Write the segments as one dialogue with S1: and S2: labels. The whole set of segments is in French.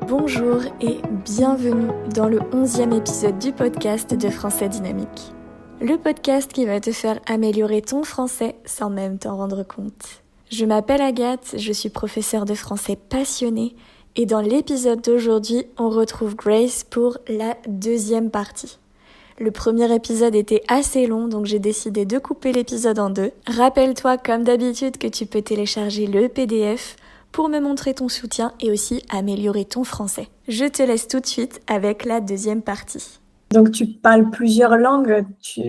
S1: Bonjour et bienvenue dans le 11e épisode du podcast de Français Dynamique. Le podcast qui va te faire améliorer ton français sans même t'en rendre compte. Je m'appelle Agathe, je suis professeure de français passionnée et dans l'épisode d'aujourd'hui, on retrouve Grace pour la deuxième partie. Le premier épisode était assez long, donc j'ai décidé de couper l'épisode en deux. Rappelle-toi, comme d'habitude, que tu peux télécharger le PDF pour me montrer ton soutien et aussi améliorer ton français. Je te laisse tout de suite avec la deuxième partie.
S2: Donc, tu parles plusieurs langues.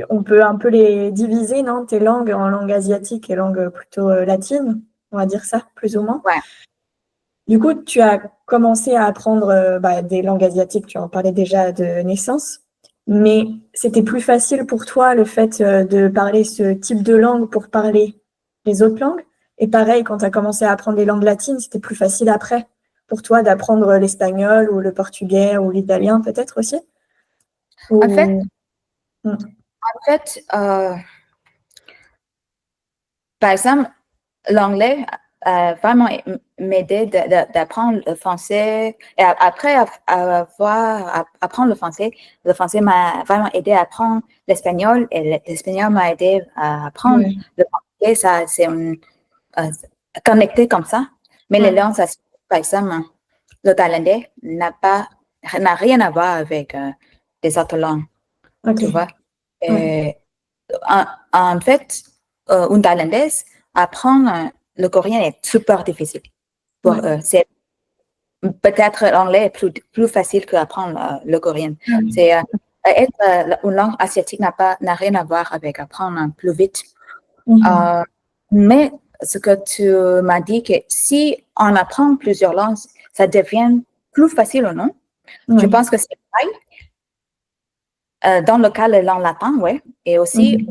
S2: On peut un peu les diviser, non? Tes langues en langue asiatique et langue plutôt latine, on va dire ça, plus ou moins.
S3: Ouais.
S2: Du coup, tu as commencé à apprendre des langues asiatiques, tu en parlais déjà de naissance, mais c'était plus facile pour toi le fait de parler ce type de langue pour parler les autres langues. Et pareil, quand tu as commencé à apprendre les langues latines, c'était plus facile après pour toi d'apprendre l'espagnol ou le portugais ou l'italien peut-être aussi? Ou...
S3: En fait, par exemple, l'anglais vraiment m'aidait d'apprendre le français. Et après apprendre le français m'a vraiment aidé à apprendre l'espagnol et l'espagnol m'a aidé à apprendre le français. Ça, c'est connecté comme ça. Mais les langues, ça, par exemple, le thaïlandais n'a rien à voir avec des autres langues.
S2: Okay.
S3: Tu vois? En fait, une thaïlandaise, apprendre le coréen est super difficile. C'est peut-être l'anglais est plus facile qu'apprendre le coréen. C'est être une langue asiatique n'a rien à voir avec apprendre plus vite. Mais ce que tu m'as dit, que si on apprend plusieurs langues, ça devient plus facile ou non? Je pense que c'est vrai. Dans le cas de langue latine, oui. Et aussi,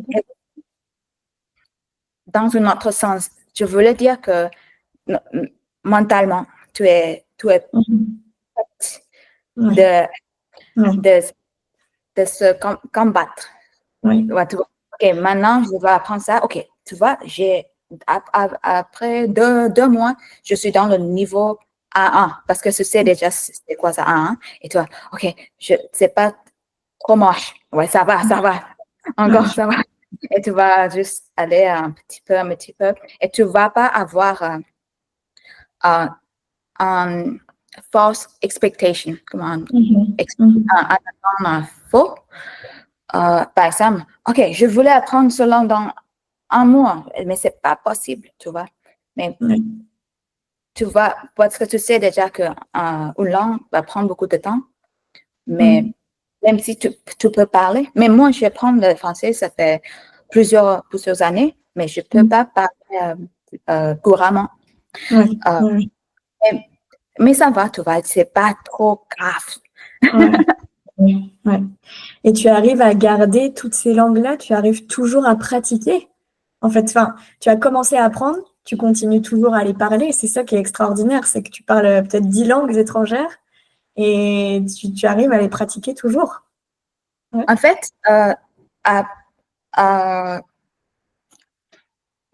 S3: dans un autre sens, je voulais dire que mentalement, tu es prête de se combattre.
S2: Oui.
S3: OK, maintenant, je vais apprendre ça. OK, tu vois, après deux mois, je suis dans le niveau A1 parce que je sais déjà c'est quoi ça A1. Et toi, OK, c'est pas trop moche. Ouais, ça va. Encore, ça va. Et tu vas juste aller un petit peu. Et tu vas pas avoir un false expectation. Comment un faux. Par exemple, OK, je voulais apprendre ce langue dans un mois, mais c'est pas possible, tu vois. Mais tu vois, parce que tu sais déjà que une langue va prendre beaucoup de temps, mais même si tu peux parler. Mais moi, je prends le français, ça fait plusieurs années, mais je peux pas parler couramment. Mais ça va, tu vois, c'est pas trop grave.
S2: Et tu arrives à garder toutes ces langues-là, tu arrives toujours à pratiquer. En fait, tu as commencé à apprendre, tu continues toujours à les parler. C'est ça qui est extraordinaire, c'est que tu parles peut-être 10 langues étrangères et tu arrives à les pratiquer toujours.
S3: En fait, à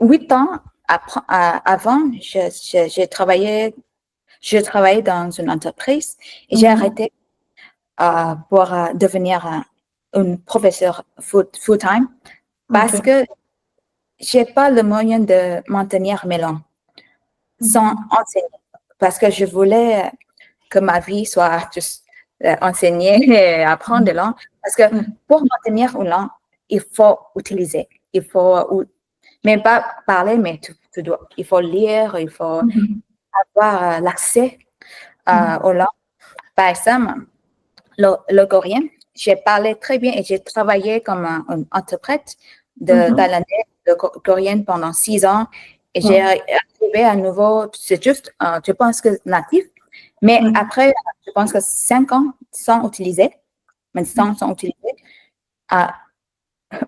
S3: 8 ans avant, j'ai travaillé dans une entreprise et j'ai arrêté pour devenir une professeure full-time parce que j'ai pas le moyen de maintenir mes langues sans enseigner. Parce que je voulais que ma vie soit juste enseigner et apprendre des langues. Parce que pour maintenir une langue, il faut utiliser. Il faut même pas parler, mais il faut lire, il faut avoir l'accès aux langues. Par exemple, le coréen, j'ai parlé très bien et j'ai travaillé comme un interprète de thaïlandais, de coréen pendant 6 ans. Et j'ai arrivé à nouveau, c'est juste, je pense que natif, mais après, je pense que 5 ans sans utiliser,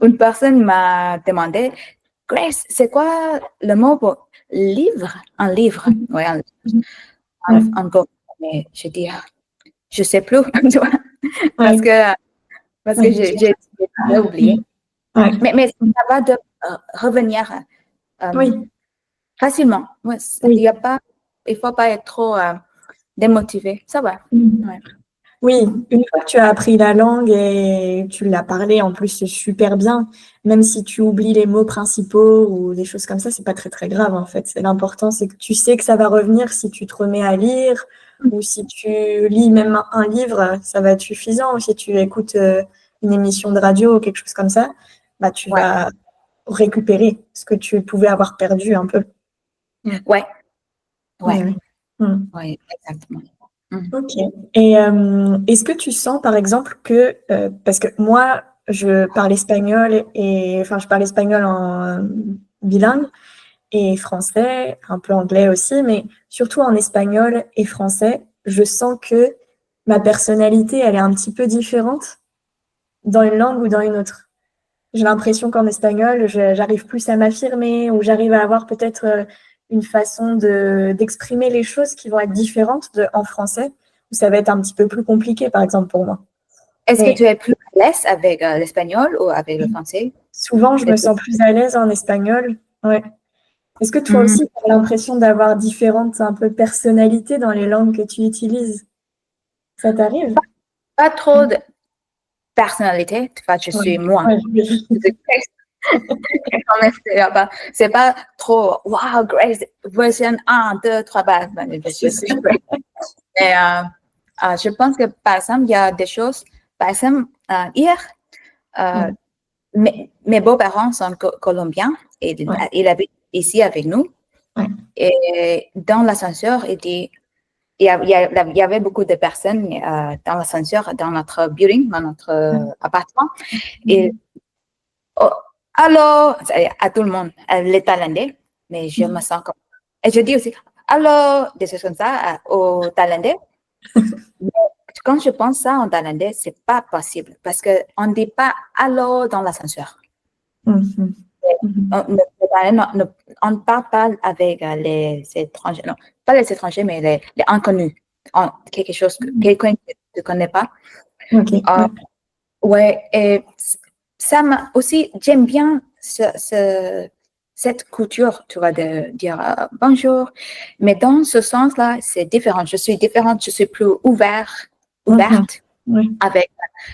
S3: une personne m'a demandé, Grace, c'est quoi le mot pour livre? Un livre. Oui, un livre. Mais je dis, je sais plus, tu vois, parce que j'ai oublié. Mais ça va de revenir facilement. Il faut pas être trop démotivé. Ça va. Ouais.
S2: Oui, une fois que tu as appris la langue et tu l'as parlé en plus super bien, même si tu oublies les mots principaux ou des choses comme ça, c'est pas très très grave en fait. L'important, c'est que tu sais que ça va revenir si tu te remets à lire ou si tu lis même un livre, ça va être suffisant. Ou si tu écoutes une émission de radio ou quelque chose comme ça, bah tu vas récupérer ce que tu pouvais avoir perdu un peu.
S3: Ouais. Exactement.
S2: Ok. Et est-ce que tu sens, par exemple, que parce que moi, je parle espagnol et enfin, je parle espagnol en bilingue et français, un peu anglais aussi, mais surtout en espagnol et français, je sens que ma personnalité, elle est un petit peu différente dans une langue ou dans une autre. J'ai l'impression qu'en espagnol, j'arrive plus à m'affirmer ou j'arrive à avoir peut-être une façon d'exprimer les choses qui vont être différentes en français, où ça va être un petit peu plus compliqué, par exemple, pour moi.
S3: Est-ce que tu es plus à l'aise avec l'espagnol ou avec le français?
S2: Souvent, je me sens plus à l'aise en espagnol. Ouais. Est-ce que toi aussi, tu as l'impression d'avoir différentes un peu personnalités dans les langues que tu utilises? Ça t'arrive?
S3: Pas trop de personnalité. Enfin, je suis moi. C'est pas trop wow, Grace, version 1, 2, 3, je suis Grace. Et je pense que, par exemple, il y a des choses. Par exemple, hier, mes beaux-parents sont colombiens et ils habitent ici avec nous. Et dans l'ascenseur, il y avait beaucoup de personnes dans l'ascenseur, dans notre building, dans notre appartement. Et allô, à tout le monde, les Thaïlandais, mais je me sens comme. Et je dis aussi allô, des choses comme ça aux Thaïlandais. Mais quand je pense ça en thaïlandais, c'est pas possible parce qu'on ne dit pas allô dans l'ascenseur. On ne parle pas avec les étrangers, non, pas les étrangers, mais les inconnus, quelque chose que quelqu'un que tu ne connais pas. Ouais, et ça m'a aussi, j'aime bien cette culture, tu vois, de dire bonjour, mais dans ce sens-là, c'est différent. Je suis différente, je suis plus ouverte avec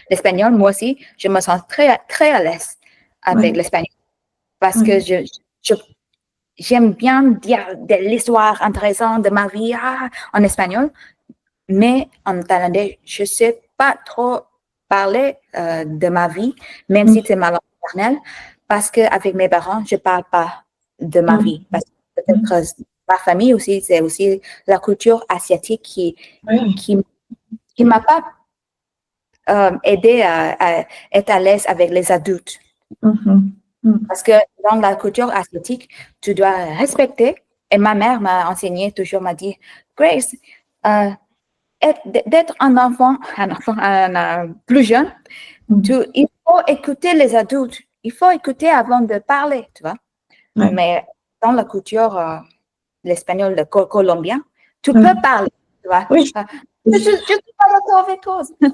S3: l'espagnol. Moi aussi, je me sens très, très à l'aise avec l'espagnol parce que j'aime bien dire de l'histoire intéressante de ma vie en espagnol, mais en thaïlandais, je ne sais pas trop parler de ma vie, même si c'est ma langue maternelle, parce qu'avec mes parents, je ne parle pas de ma vie. Parce que peut-être ma famille aussi, c'est aussi la culture asiatique qui m'a pas aidé à être à l'aise avec les adultes. Parce que dans la culture asiatique, tu dois respecter. Et ma mère m'a enseigné, toujours m'a dit, Grace, d'être un enfant plus jeune, il faut écouter les adultes. Il faut écouter avant de parler, tu vois. Mais dans la culture, l'espagnol, le colombien, tu peux parler, tu vois.
S2: Oui.
S3: Je suis pas d'accord avec toi.
S2: Oui,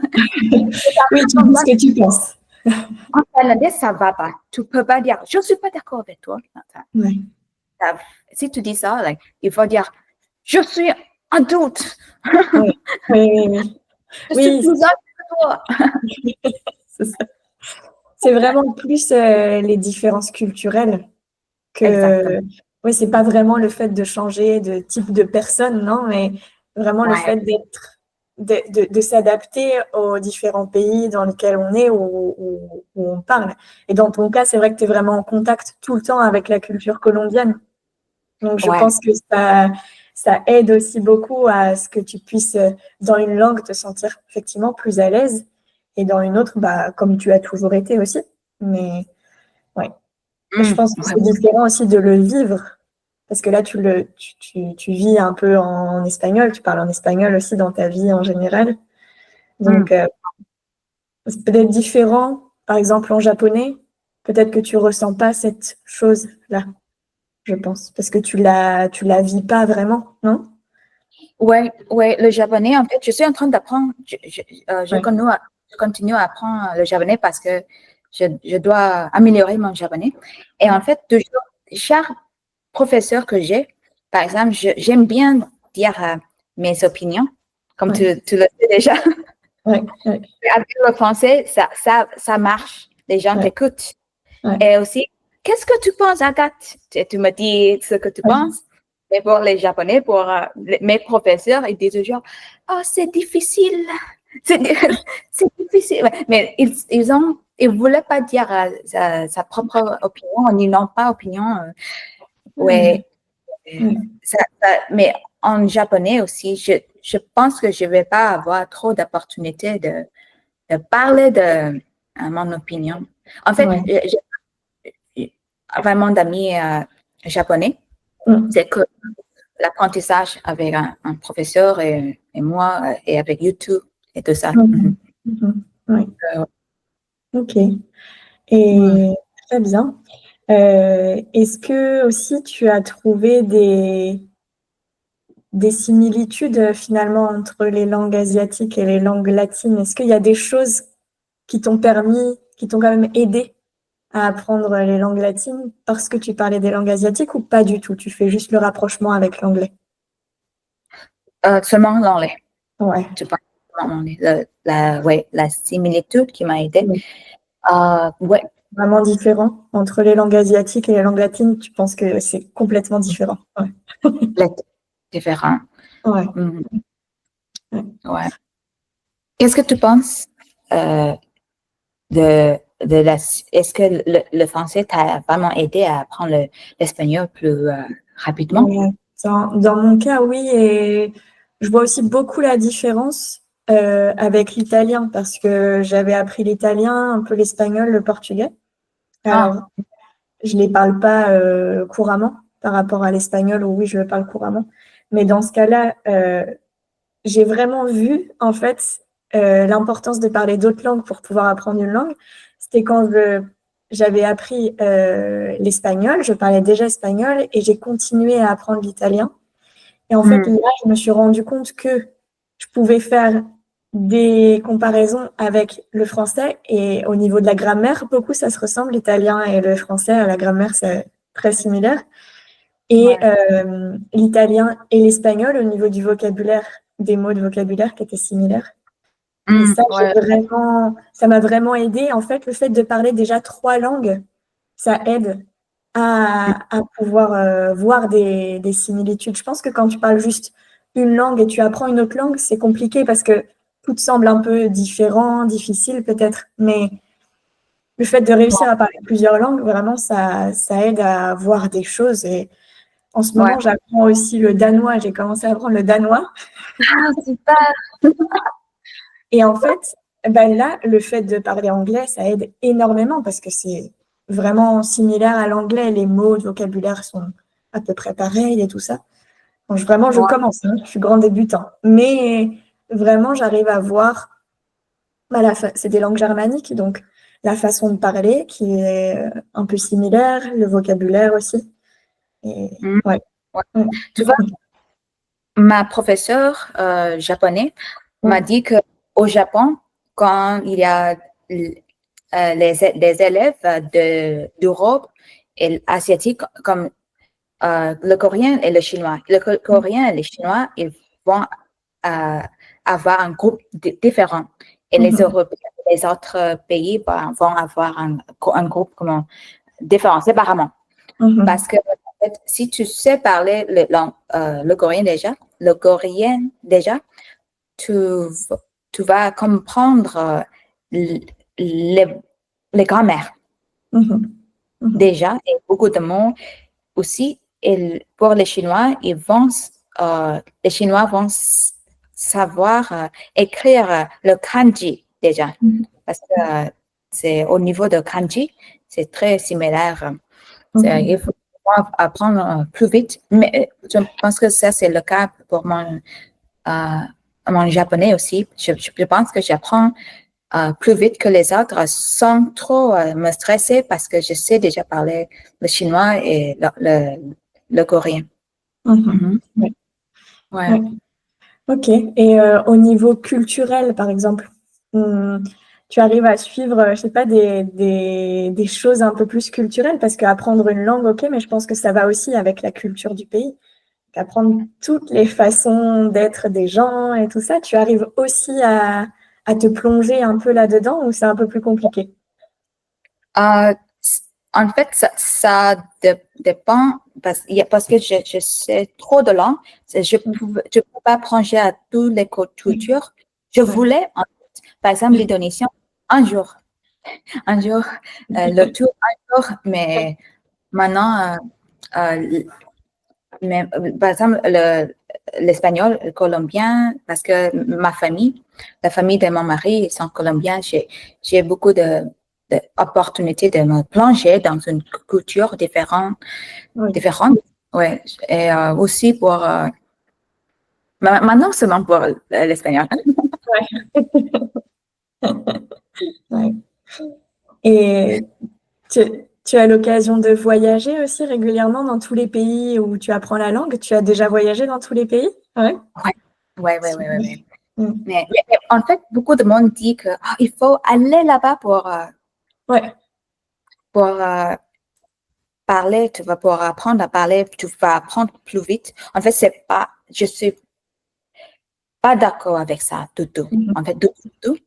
S2: tu dis ce que tu penses.
S3: En thaïlandais, ça va pas. Tu peux pas dire, je suis pas d'accord avec toi. Si tu dis ça, il faut dire, je suis adulte.
S2: Oui.
S3: Je suis plus âgée que toi.
S2: C'est ça. C'est vraiment plus les différences culturelles que. Oui, c'est pas vraiment le fait de changer de type de personne, non, mais vraiment le fait de s'adapter aux différents pays dans lesquels on est ou où on parle. Et dans ton cas, c'est vrai que tu es vraiment en contact tout le temps avec la culture colombienne. Donc, je pense que ça aide aussi beaucoup à ce que tu puisses, dans une langue, te sentir effectivement plus à l'aise et dans une autre, comme tu as toujours été aussi. Mais ouais. Je pense que c'est différent aussi de le vivre. Parce que là, tu vis un peu en espagnol, tu parles en espagnol aussi dans ta vie en général. Donc, c'est peut-être différent, par exemple en japonais, peut-être que tu ressens pas cette chose-là, je pense, parce que tu la vis pas vraiment, non?
S3: Ouais, le japonais, en fait, je suis en train d'apprendre, je continue à apprendre le japonais parce que je dois améliorer mon japonais. Et en fait, toujours, chaque professeur que j'ai, par exemple, j'aime bien dire mes opinions comme
S2: Ouais.
S3: tu le sais déjà.
S2: Ouais, ouais,
S3: Avec le français, ça marche. Les gens
S2: ouais,
S3: t'écoutent.
S2: ouais,
S3: Et aussi, qu'est-ce que tu penses, Agathe? Tu me dis ce que tu
S2: ouais.
S3: penses. Mais pour les Japonais, pour mes professeurs, ils disent toujours, oh, c'est difficile. C'est c'est difficile. Ouais. Mais ils voulaient pas dire sa propre opinion. Ils n'ont pas opinion.
S2: Hmm.
S3: Ouais.
S2: Hmm.
S3: Mais en japonais aussi, je pense que je vais pas avoir trop d'opportunités de parler de mon opinion. En fait,
S2: Ouais.
S3: j'ai vraiment d'amis japonais.
S2: Hmm.
S3: C'est que l'apprentissage avec un professeur et moi et avec YouTube et tout ça.
S2: Mhm. Mhm. Ouais.
S3: Euh,
S2: Ok.
S3: mm.
S2: Et très bien. Est-ce que aussi tu as trouvé des similitudes finalement entre les langues asiatiques et les langues latines? Est-ce qu'il y a des choses qui t'ont quand même aidé à apprendre les langues latines parce que tu parlais des langues asiatiques ou pas du tout? Tu fais juste le rapprochement avec l'anglais.
S3: Seulement l'anglais.
S2: Ouais.
S3: Je pense seulement l'anglais. Ouais, la similitude qui m'a aidé.
S2: Ouais.
S3: Ouais,
S2: Vraiment différent entre les langues asiatiques et les langues latines. Tu penses que c'est complètement différent. Ouais.
S3: différent.
S2: Ouais.
S3: Mm,
S2: Ouais.
S3: ouais. Qu'est-ce que tu penses euh, de la... Est-ce que le français t'a vraiment aidé à apprendre l'espagnol plus rapidement?
S2: Ouais. Dans mon cas, oui, et je vois aussi beaucoup la différence avec l'italien parce que j'avais appris l'italien, un peu l'espagnol, le portugais.
S3: Ah,
S2: Alors, je les parle pas couramment par rapport à l'espagnol où oui, je le parle couramment. Mais dans ce cas-là, j'ai vraiment vu en fait l'importance de parler d'autres langues pour pouvoir apprendre une langue. C'était quand j'avais appris l'espagnol, je parlais déjà espagnol et j'ai continué à apprendre l'italien. Et en fait,
S3: mm,
S2: là, je me suis rendu compte que je pouvais faire des comparaisons avec le français et au niveau de la grammaire, beaucoup ça se ressemble, l'italien et le français, la grammaire c'est très similaire. Et
S3: ouais.
S2: l'italien et l'espagnol au niveau du vocabulaire, des mots de vocabulaire qui étaient similaires. Et
S3: Mm,
S2: ça,
S3: ouais.
S2: ça m'a vraiment aidé. En fait, le fait de parler déjà trois langues, ça aide à pouvoir voir des similitudes. Je pense que quand tu parles juste une langue et tu apprends une autre langue, c'est compliqué parce que tout te semble un peu différent, difficile peut-être. Mais le fait de réussir à parler plusieurs langues, vraiment, ça aide à voir des choses. Et en ce
S3: Ouais.
S2: moment, j'apprends aussi le danois. J'ai commencé à apprendre le danois.
S3: Ah, super.
S2: Et en fait, ben là, le fait de parler anglais, ça aide énormément parce que c'est vraiment similaire à l'anglais. Les mots, le vocabulaire sont à peu près pareils et tout ça. Donc, vraiment, je
S3: Ouais.
S2: commence, hein, je suis grand débutant. Mais vraiment, j'arrive à voir, bah, c'est des langues germaniques, donc la façon de parler qui est un peu similaire, le vocabulaire aussi. Et
S3: Mm,
S2: ouais.
S3: ouais.
S2: Ouais.
S3: Tu vois, ma professeure japonais m'a
S2: Ouais.
S3: dit que au Japon, quand il y a les élèves d'Europe et asiatique comme le coréen et le chinois. Le coréen et le chinois, ils vont avoir un groupe différent. Et les
S2: Mhm.
S3: Européens, les autres pays vont avoir un groupe différent, séparément.
S2: Mhm.
S3: Parce que en fait, si tu sais parler le coréen déjà, tu, tu vas comprendre les, les grammaires
S2: Mhm. Mhm.
S3: déjà et beaucoup de mots aussi. Et pour les Chinois vont savoir écrire le kanji déjà.
S2: Mhm.
S3: Parce que c'est au niveau de kanji, c'est très similaire. Il
S2: Mhm.
S3: faut apprendre plus vite. Mais je pense que ça, c'est le cas pour mon japonais aussi. Je pense que j'apprends plus vite que les autres sans trop me stresser parce que je sais déjà parler le chinois et le coréen.
S2: Mhm.
S3: Mhm.
S2: Ouais.
S3: Ouais.
S2: Ouais. Ok. Et au niveau culturel, par exemple, hum, tu arrives à suivre, je sais pas, des choses un peu plus culturelles, parce qu'apprendre une langue, ok, mais je pense que ça va aussi avec la culture du pays. apprendre toutes les façons d'être des gens et tout ça, tu arrives aussi à te plonger un peu là-dedans ou c'est un peu plus compliqué?
S3: Euh, En fait, dépend parce que je sais trop de langues. Je peux pas plonger à toutes les cultures. Je voulais, par exemple, l'Indonésie, un jour, le tour un jour, mais maintenant, mais, par exemple, l'espagnol, le colombien, parce que la famille de mon mari, ils sont colombiens. J'ai beaucoup d'opportunités de me plonger dans une culture différente. Ouais. Et aussi pour maintenant seulement pour l'espagnol.
S2: Ouais. Et tu as l'occasion de voyager aussi régulièrement dans tous les pays où tu apprends la langue. Tu as déjà voyagé dans tous les pays? Ouais.
S3: Ouais.
S2: Mm.
S3: Mais en fait, beaucoup de monde dit que il faut aller là-bas
S2: Ouais.
S3: pour parler, tu vas pouvoir apprendre à parler, tu vas apprendre plus vite. En fait, je suis pas d'accord avec ça du tout.
S2: Mhm.
S3: En fait, du tout.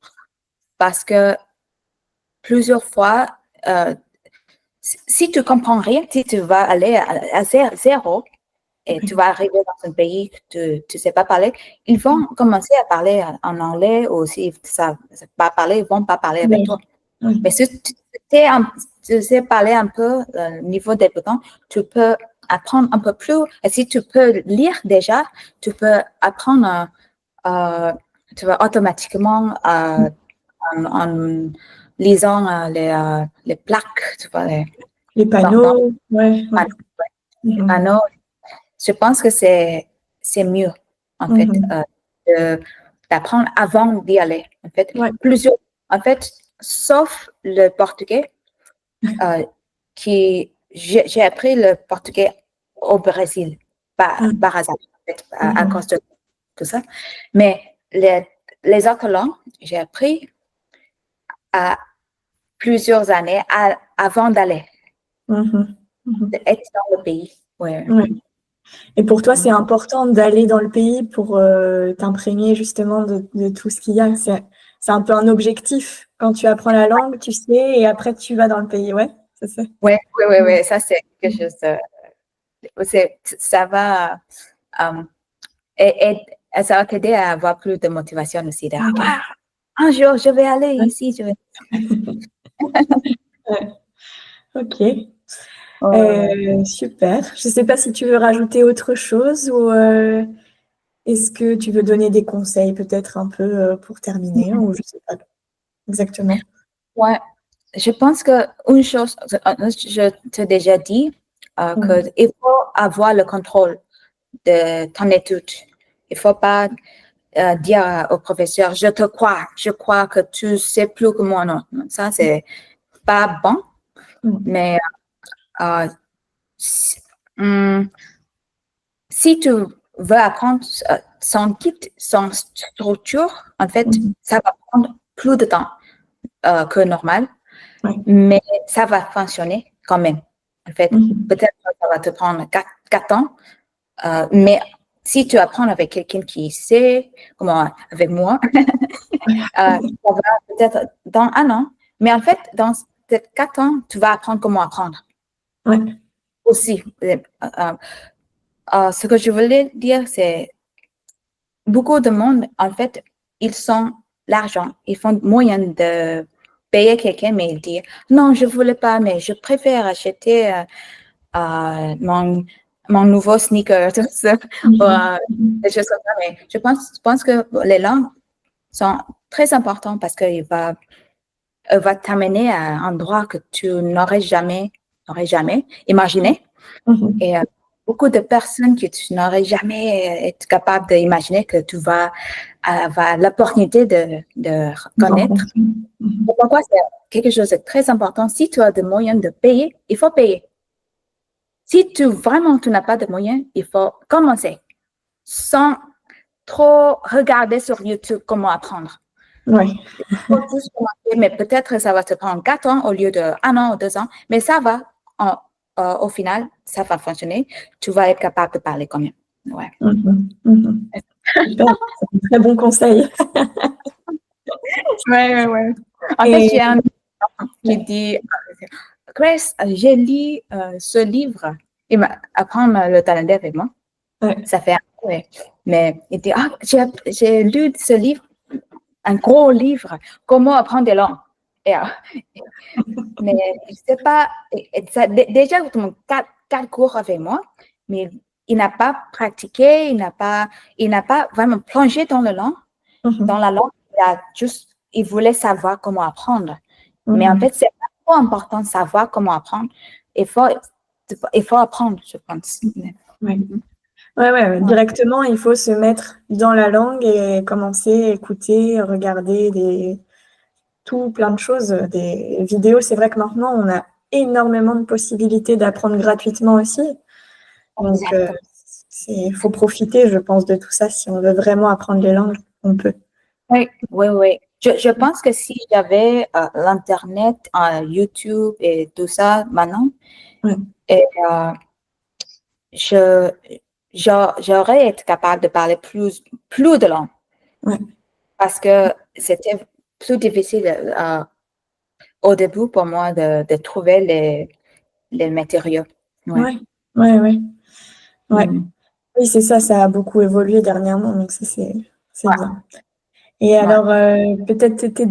S3: Parce que plusieurs fois, si tu comprends rien, si tu vas aller à zéro et tu vas arriver dans un pays que tu sais pas parler, ils vont commencer à parler en anglais ou si ça pas parler, ils vont pas parler avec toi.
S2: Oui.
S3: Mais si tu sais parler un peu niveau débutant, tu peux apprendre un peu plus. Et si tu peux lire déjà, tu peux apprendre, tu vas automatiquement en lisant les plaques, tu vois,
S2: Les panneaux. Ouais.
S3: les
S2: Mhm.
S3: panneaux. Je pense que c'est mieux, en fait,
S2: Mhm.
S3: d'apprendre avant d'y aller. En fait,
S2: Ouais.
S3: sauf le portugais, j'ai appris le portugais au Brésil, par hasard, en fait, à cause de tout ça. Mais les autres langues, j'ai appris à plusieurs années avant d'aller,
S2: Mhm. Mhm.
S3: d'être dans le pays. Ouais.
S2: Ouais. Et pour toi, c'est important d'aller dans le pays pour t'imprégner justement de tout ce qu'il y a. C'est un peu un objectif. Quand tu apprends la langue, tu sais, et après tu vas dans le pays. Ouais, c'est ça.
S3: Ouais. Ça, c'est quelque chose ça va, et ça va t'aider à avoir plus de motivation aussi. Un jour, je vais aller ici.
S2: Ouais. Ok.
S3: Ouais.
S2: Super. Je ne sais pas si tu veux rajouter autre chose ou est-ce que tu veux donner des conseils peut-être un peu pour terminer ou je ne sais pas exactement.
S3: Ouais. Je pense que une chose, je t'ai déjà dit, qu'il faut avoir le contrôle de ton étude. Il ne faut pas dire au professeur, je crois que tu sais plus que moi. Non, ça, c'est pas bon. Mais si tu veux apprendre son kit, son structure, en fait, ça va prendre plus de temps que normal, mais ça va fonctionner quand même. En fait, peut-être que ça va te prendre 4 ans, mais si tu apprends avec quelqu'un qui sait, comment, avec moi, ça va peut-être dans 1 an, mais en fait, dans peut-être 4 ans, tu vas apprendre comment apprendre
S2: Ouais.
S3: aussi. Ce que je voulais dire, c'est beaucoup de monde, en fait, ils ont l'argent, ils font moyen de payer quelqu'un, mais ils disent non, je voulais pas, mais je préfère acheter mon nouveau sneaker, tout ça, des choses comme ça. Mais je pense que les langues sont très importantes parce qu'il va t'amener à un endroit que tu n'aurais jamais imaginé. Et beaucoup de personnes que tu n'aurais jamais été capable d'imaginer que tu vas avoir l'opportunité de connaître. Pourquoi c'est quelque chose de très important. Si tu as des moyens de payer, il faut payer. Si vraiment tu n'as pas de moyens, il faut commencer sans trop regarder sur YouTube comment apprendre.
S2: Ouais.
S3: Il faut juste commencer, mais peut-être ça va te prendre 4 ans au lieu de 1 an ou 2 ans, mais ça va, au final, ça va fonctionner. Tu vas être capable de parler quand même. Ouais.
S2: Super, c'est un très bon conseil.
S3: Ouais. En fait, j'ai un ami qui dit, Grace, j'ai lu ce livre. Il m'a apprendre le thaïlandais avec moi.
S2: Ouais.
S3: Ça fait un peu, mais il dit, j'ai lu ce livre, un gros livre, comment apprendre des langues. Mais je sais pas, déjà, tout le monde, quatre cours avec moi, mais il n'a pas pratiqué, il n'a pas vraiment plongé dans la langue, il voulait savoir comment apprendre. Mais en fait, c'est pas trop important de savoir comment apprendre. Il faut apprendre, je pense.
S2: Ouais. Directement, il faut se mettre dans la langue et commencer à écouter, regarder plein de choses, des vidéos. C'est vrai que maintenant, on a énormément de possibilités d'apprendre gratuitement aussi. Donc, il faut profiter, je pense, de tout ça. Si on veut vraiment apprendre les langues, on peut.
S3: Oui. Je pense que si j'avais l'Internet, YouTube et tout ça maintenant, et, j'aurais été capable de parler plus de langues. Parce que c'était plus difficile au début pour moi de trouver les matériaux.
S2: Ouais. Oui, c'est ça, ça a beaucoup évolué dernièrement, donc ça, c'est bien. Et alors, peut-être les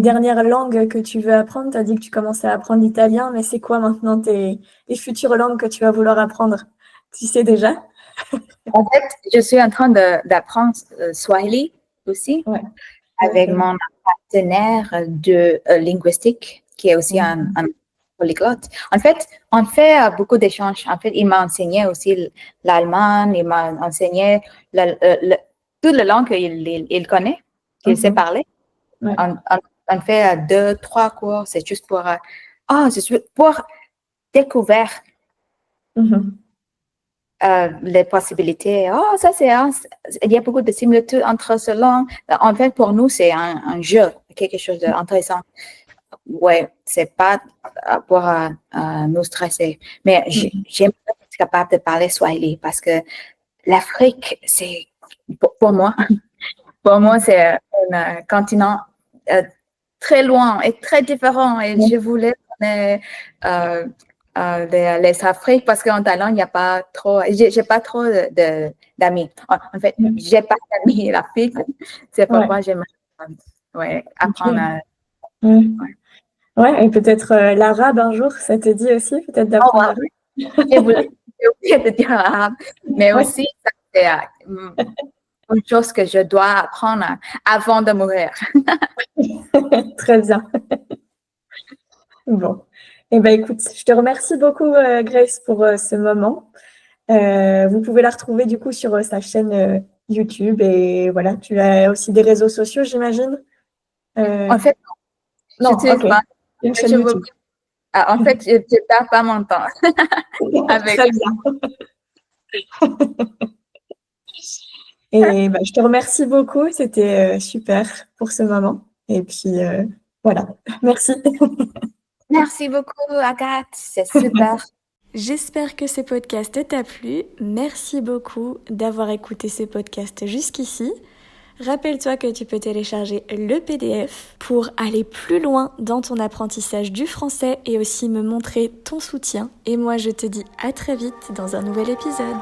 S2: dernières langues que tu veux apprendre, tu as dit que tu commençais à apprendre l'italien, mais c'est quoi maintenant les futures langues que tu vas vouloir apprendre? Tu sais déjà?
S3: En fait, je suis en train d'apprendre Swahili aussi avec mon partenaire de linguistique qui est aussi un polyglotte. En fait, on fait beaucoup d'échanges. En fait, il m'a enseigné aussi l'allemand, il m'a enseigné toute la langue qu'il connaît, qu'il sait parler. On fait 2-3 cours, c'est juste pour découvrir les possibilités. Ça c'est il y a beaucoup de similitudes entre ces langues. En fait, pour nous, c'est un jeu, quelque chose d'intéressant. Ouais, c'est pas pour nous stresser. Mais j'aimerais être capable de parler Swahili parce que l'Afrique, c'est pour moi, c'est un continent très loin et très différent. Et je voulais les Afriques parce qu'en Thaïlande, il n'y a pas trop, j'ai pas trop d'amis. En fait, j'ai pas d'amis en Afrique. C'est pourquoi j'aimerais apprendre à.
S2: Et peut-être l'arabe un jour, ça te dit aussi, peut-être d'apprendre l'arabe?
S3: J'ai oublié de dire arabe, mais aussi, ça, c'est une chose que je dois apprendre avant de mourir.
S2: Très bien. Bon. Eh ben, écoute, je te remercie beaucoup, Grace, pour ce moment. Vous pouvez la retrouver du coup sur sa chaîne YouTube et voilà, tu as aussi des réseaux sociaux, j'imagine?
S3: En fait,
S2: non,
S3: j'utilise pas.
S2: Une chaîne YouTube.
S3: En fait, je ne perds pas mon temps.
S2: Très bien. Et je te remercie beaucoup, c'était super pour ce moment. Et puis voilà, merci.
S3: Merci beaucoup, Agathe, c'est super.
S1: J'espère que ce podcast t'a plu. Merci beaucoup d'avoir écouté ce podcast jusqu'ici. Rappelle-toi que tu peux télécharger le PDF pour aller plus loin dans ton apprentissage du français et aussi me montrer ton soutien. Et moi, je te dis à très vite dans un nouvel épisode.